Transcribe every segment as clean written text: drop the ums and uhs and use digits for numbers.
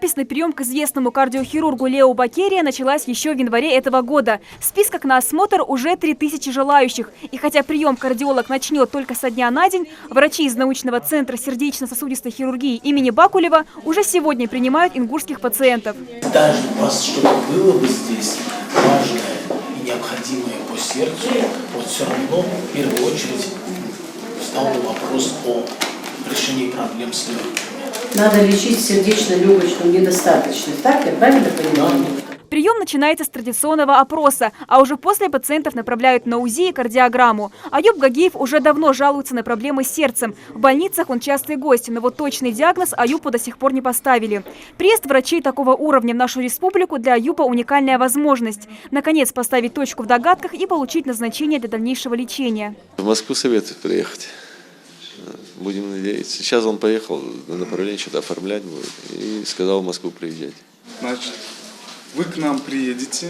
Запись на прием к известному кардиохирургу Лео Бакерия началась еще в январе этого года. В списках на осмотр уже 3000 желающих. И хотя прием кардиолог начнет только со дня на день, врачи из научного центра сердечно-сосудистой хирургии имени Бакулева уже сегодня принимают ингурских пациентов. Даже у вас что-то было бы здесь важное и необходимое по сердцу, вот все равно в первую очередь встал вопрос о решении проблем с легкими. Надо лечить сердечно-легочную недостаточность. Так, я правильно понимаю? Прием начинается с традиционного опроса, а уже после пациентов направляют на УЗИ и кардиограмму. Аюб Гагиев уже давно жалуется на проблемы с сердцем. В больницах он частый гость, но вот точный диагноз Аюбу до сих пор не поставили. Приезд врачей такого уровня в нашу республику для Аюба уникальная возможность. Наконец поставить точку в догадках и получить назначение для дальнейшего лечения. В Москву советуют приехать. Будем надеяться. Сейчас он поехал на направление, что-то оформлять будет. И сказал в Москву приезжать. Значит, вы к нам приедете,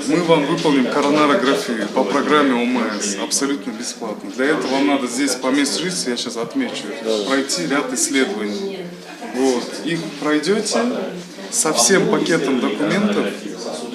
мы вам выполним коронарографию по программе ОМС, абсолютно бесплатно. Для этого вам надо здесь по месту жительства, я сейчас отмечу, пройти ряд исследований. Вот. Их пройдете, со всем пакетом документов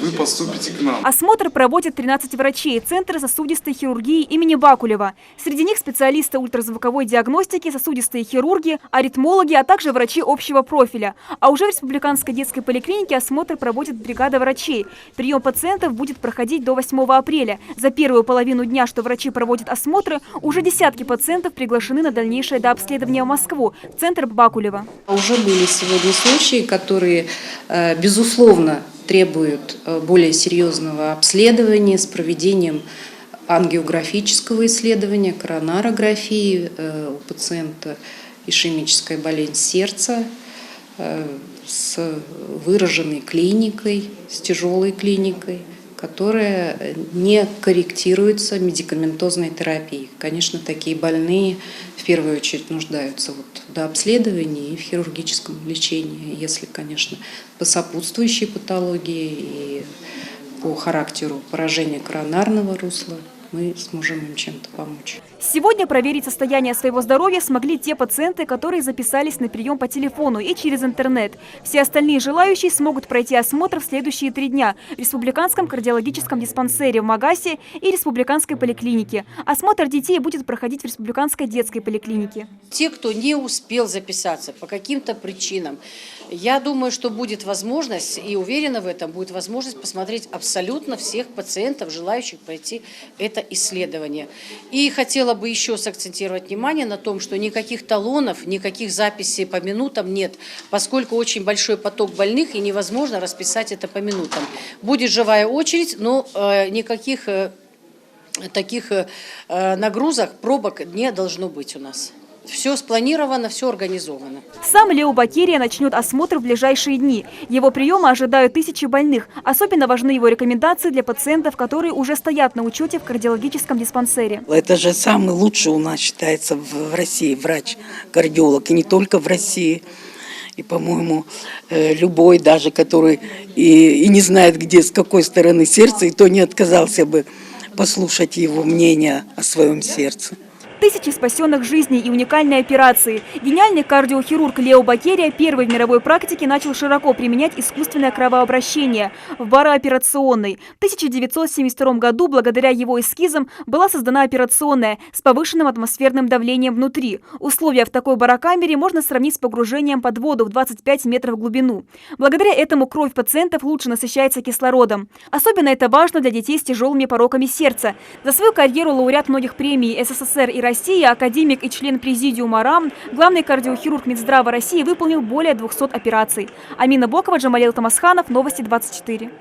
вы поступите к нам. Осмотр проводят 13 врачей Центра сосудистой хирургии имени Бакулева. Среди них специалисты ультразвуковой диагностики, сосудистые хирурги, аритмологи, а также врачи общего профиля. А уже в Республиканской детской поликлинике осмотр проводит бригада врачей. Прием пациентов будет проходить до 8 апреля. За первую половину дня, что врачи проводят осмотры, уже десятки пациентов приглашены на дальнейшее дообследование в Москву, в Центр Бакулева. Уже были сегодня случаи, которые, безусловно, требуют более серьезного обследования с проведением ангиографического исследования, коронарографии у пациента ишемическая болезнь сердца с выраженной клиникой, с тяжелой клиникой, которая не корректируется медикаментозной терапией. Конечно, такие больные в первую очередь нуждаются в дообследовании и в хирургическом лечении, если, конечно, по сопутствующей патологии и по характеру поражения коронарного русла мы сможем им чем-то помочь. Сегодня проверить состояние своего здоровья смогли те пациенты, которые записались на прием по телефону и через интернет. Все остальные желающие смогут пройти осмотр в следующие 3 дня в Республиканском кардиологическом диспансере в Магасе и Республиканской поликлинике. Осмотр детей будет проходить в Республиканской детской поликлинике. Те, кто не успел записаться по каким-то причинам, я думаю, что будет возможность, и уверена в этом, будет возможность посмотреть абсолютно всех пациентов, желающих пройти это исследование. И хотела бы еще сакцентировать внимание на том, что никаких талонов, никаких записей по минутам нет, поскольку очень большой поток больных и невозможно расписать это по минутам. Будет живая очередь, но никаких таких нагрузок, пробок не должно быть у нас. Все спланировано, все организовано. Сам Лео Бакерия начнет осмотр в ближайшие дни. Его приема ожидают тысячи больных. Особенно важны его рекомендации для пациентов, которые уже стоят на учете в кардиологическом диспансере. Это же самый лучший у нас считается в России врач-кардиолог. И не только в России. И, по-моему, любой даже, который и не знает, где, с какой стороны сердца, и то не отказался бы послушать его мнение о своем сердце. Тысячи спасенных жизней и уникальной операции. Гениальный кардиохирург Лео Бакерия первый в мировой практике начал широко применять искусственное кровообращение в барооперационной. В 1972 году благодаря его эскизам была создана операционная с повышенным атмосферным давлением внутри. Условия в такой барокамере можно сравнить с погружением под воду в 25 метров в глубину. Благодаря этому кровь пациентов лучше насыщается кислородом. Особенно это важно для детей с тяжелыми пороками сердца. За свою карьеру лауреат многих премий СССР и России, академик и член президиума РАМ, главный кардиохирург Минздрава России выполнил более 200 операций. Амина Бокова, Джамалил Тамасханов, Новости 24.